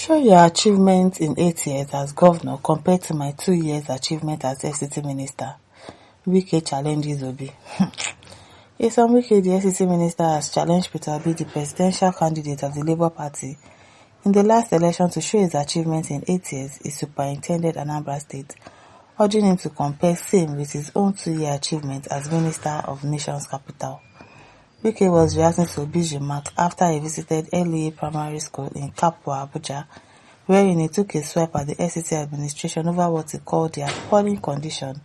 Show your achievement in 8 years as governor compared to my 2 years achievement as FCT minister. Wike challenges Obi. In some Wike, the FCT minister has challenged Peter Obi, the presidential candidate of the Labour Party, in the last election to show his achievement in 8 years he superintended Anambra State, urging him to compare same with his own 2-year achievement as Minister of Nation's Capital. Wike was reacting to Obi's remark after he visited LEA Primary School in Kapwa, Abuja, wherein he took a swipe at the FCT administration over what he called the appalling condition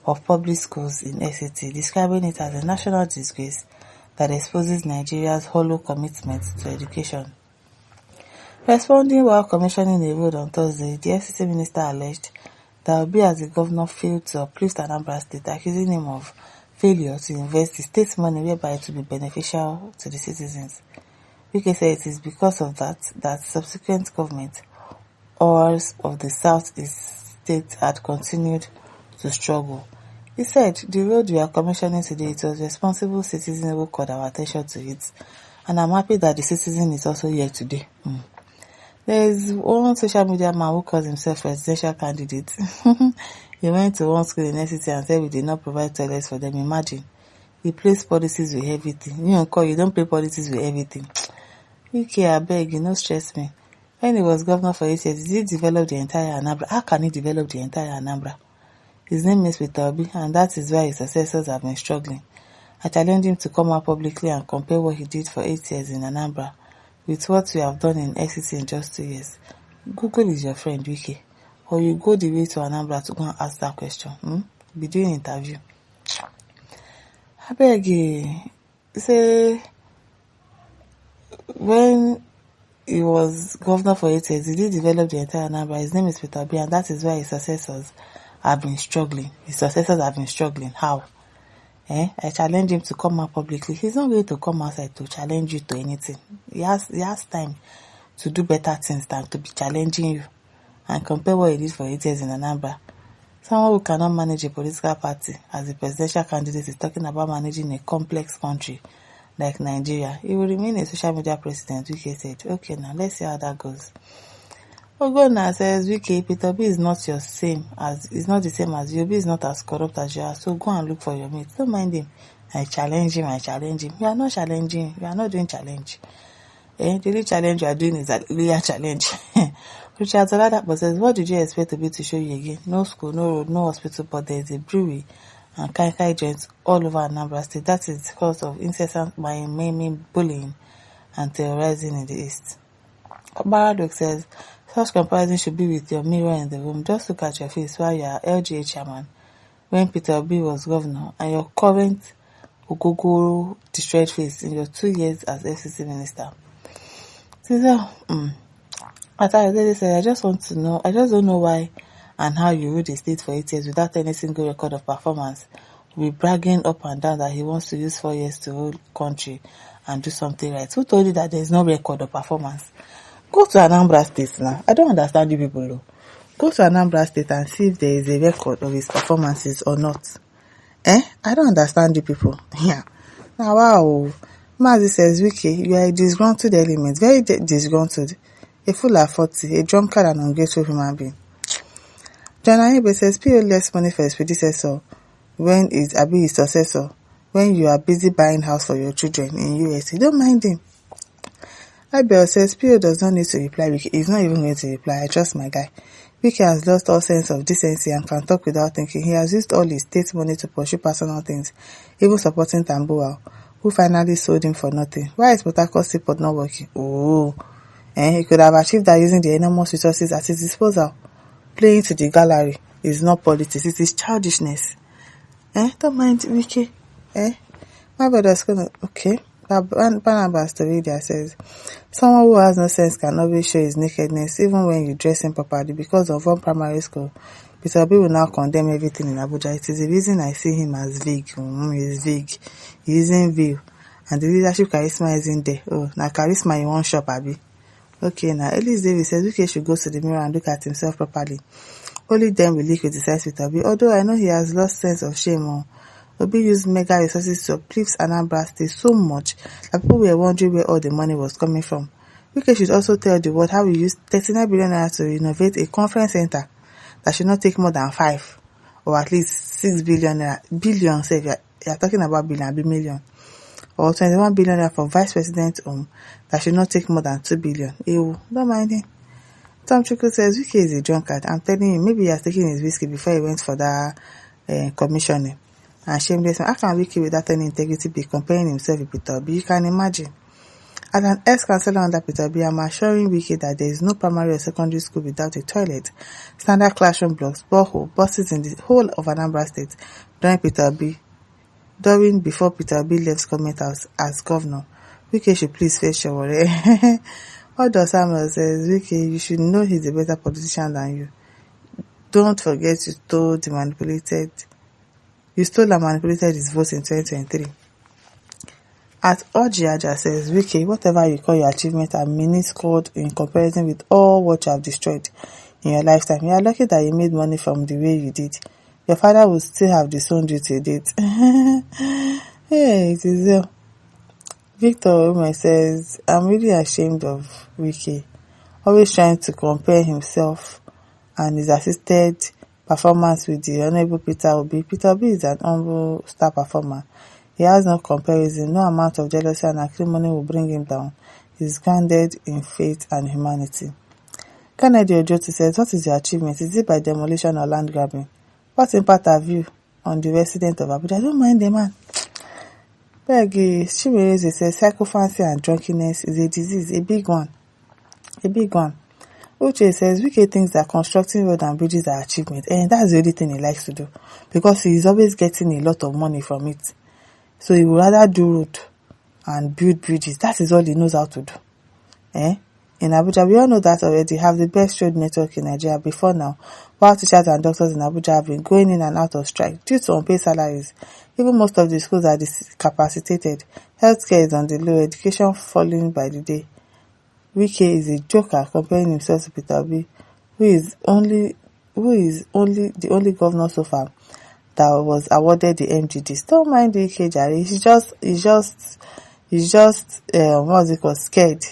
of public schools in FCT, describing it as a national disgrace that exposes Nigeria's hollow commitment to education. Responding while commissioning a road on Thursday, the FCT minister alleged that Obi as the governor failed to uplift Anambra State, accusing him of failure to invest the state's money whereby it will be beneficial to the citizens. Wike said it is because of that subsequent government ours of the southeast state had continued to struggle. He said, the road we are commissioning today, it was responsible citizens who called our attention to it, and I'm happy that the citizen is also here today. There is one social media man who calls himself presidential candidate. He went to one school in FCT and said we did not provide toilets for them. Imagine. He plays policies with everything. You don't play politics with everything. Wike, I beg, stress me. When he was governor for 8 years, did he develop the entire Anambra? How can he develop the entire Anambra? His name is Peter Obi, and that is why his successors have been struggling. I challenge him to come out publicly and compare what he did for 8 years in Anambra with what we have done in FCT in just 2 years. Google is your friend, Wike. Or you go the way to Anambra to go and ask that question. Be doing interview. I beg you. Say, when he was governor for 8 years, he did develop the entire Anambra. His name is Peter Obi, and that is why his successors have been struggling. How? I challenge him to come out publicly. He's not going to come outside to challenge you to anything. He has time to do better things than to be challenging you. And compare what he did for 8 years in Anambra. Someone who cannot manage a political party as a presidential candidate is talking about managing a complex country like Nigeria. He will remain a social media president, Wike said. Okay, now let's see how that goes. Ogona says, Wike, Peter Obi is not the same as you. Obi is not as corrupt as you are, so go and look for your mate. Don't mind him. I challenge him. You are not challenging. You are not doing challenge. The only challenge you are doing is that real challenge. Richard Oladapo says, what did you expect Obi to show you again? No school, no road, no hospital, but there is a brewery and kai joints all over Anambra State. That is because of incessant maiming, bullying, and terrorizing in the east. Paradox says, such comparison should be with your mirror in the room. Just look at your face while you are LGA chairman when Peter Obi was governor, and your current Ogogoro destroyed face in your 2 years as FCC minister. As I already said, I just don't know why and how you ruled the state for 8 years without any single record of performance. We'll be bragging up and down that he wants to use 4 years to rule country and do something right. Who told you that there is no record of performance? Go to Anambra State now. I don't understand you people though. Go to Anambra State and see if there is a record of his performances or not. I don't understand you people. Yeah. Now, wow. Mazi says, Wike, you are a disgruntled element. Very disgruntled. A fool at 40. A drunkard and ungrateful human being. John Ayebe says, pay less money for his predecessor when it's his successor. When you are busy buying house for your children in US. You don't mind him. Abel says, P.O. does not need to reply. He's not even going to reply. I trust my guy. Wike has lost all sense of decency and can talk without thinking. He has used all his state money to pursue personal things, even supporting Tambuwal, who finally sold him for nothing. Why is Port Harcourt Seaport not working? He could have achieved that using the enormous resources at his disposal. Playing to the gallery is not politics. It is childishness. Don't mind Wike. My brother's gonna... Okay. Barnabas to read there says, someone who has no sense can always show his nakedness even when you dress him properly. Because of one primary school, Peter Obi will now condemn everything in Abuja. It is the reason I see him as vague. He's vague. He's in view. And the leadership charisma isn't there. Now charisma in one shop, Abi. Okay, now Elise Davis says Wike should go to the mirror and look at himself properly. Only then will he criticize Peter Obi. Although I know he has lost sense of shame. Obi used mega resources to uplift Anambra State so much that people were wondering where all the money was coming from. Wike should also tell the world how we used 39 billion naira to renovate a conference center that should not take more than 5 or at least 6 billion naira. Billion, say you're talking about billion, be million. Or 21 billion naira for vice president that should not take more than 2 billion. Ew, don't mind him. Tom Chuku says Wike is a drunkard. I'm telling you, maybe he has taken his whiskey before he went for that commissioning. And shameless. How can Wike without any integrity be comparing himself with Peter Obi? You can imagine. As an ex-councillor under Peter Obi, I'm assuring Wike that there is no primary or secondary school without a toilet, standard classroom blocks, borehole, buses in the whole of Anambra State before Peter Obi left government house as governor. Wike should please face your worry. Odo Samuel says, Wike, you should know he's a better politician than you. Don't forget you stole and manipulated his votes in 2023. At Ojiaja says, Wike, whatever you call your achievement are minuscule in comparison with all what you have destroyed in your lifetime. You are lucky that you made money from the way you did. Your father will still have disowned you till date. Hey, it is there. Victor Ome says, I'm really ashamed of Wike, always trying to compare himself and his assisted performance with the Honorable Peter Obi. Peter Obi is an humble star performer. He has no comparison. No amount of jealousy and acrimony will bring him down. He is grounded in faith and humanity. Kennedy Ojoti says, what is your achievement? Is it by demolition or land grabbing? What impact have you on the resident of Abuja? I don't mind the man. Peggy Chimereze says, psychophancy and drunkenness is a disease, a big one. Uche says, Wike thinks that constructing roads and bridges are achievement, and that's the only thing he likes to do, because he is always getting a lot of money from it. So he would rather do road and build bridges. That is all he knows how to do. In Abuja, we all know that already, have the best road network in Nigeria before now, while teachers and doctors in Abuja have been going in and out of strike due to unpaid salaries. Even most of the schools are discapacitated. Healthcare is on the low, education falling by the day. Wike is a joker comparing himself to Peter Obi, who is the only governor so far that was awarded the MGD. Don't mind Wike, Jare. He's just scared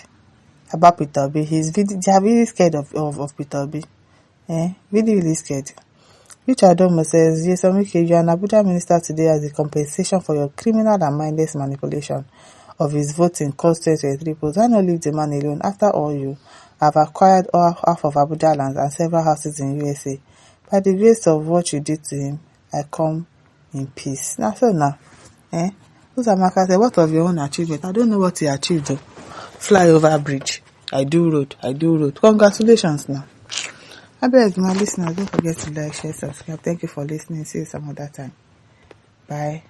about Peter Obi. They are really scared of Peter Obi. Really scared. Richard Omo says, yes, Wike, you are an Abuja minister today as a compensation for your criminal and mindless manipulation of his vote in cost 2023 polls. Why not leave the man alone? After all, you have acquired half of Abuja lands and several houses in USA. By the grace of what you did to him, I come in peace. Now, Usamaka said, what of your own achievement? I don't know what he achieved though. Fly over bridge. I do road. Congratulations now. I beg my listeners, don't forget to like, share, subscribe. Thank you for listening. See you some other time. Bye.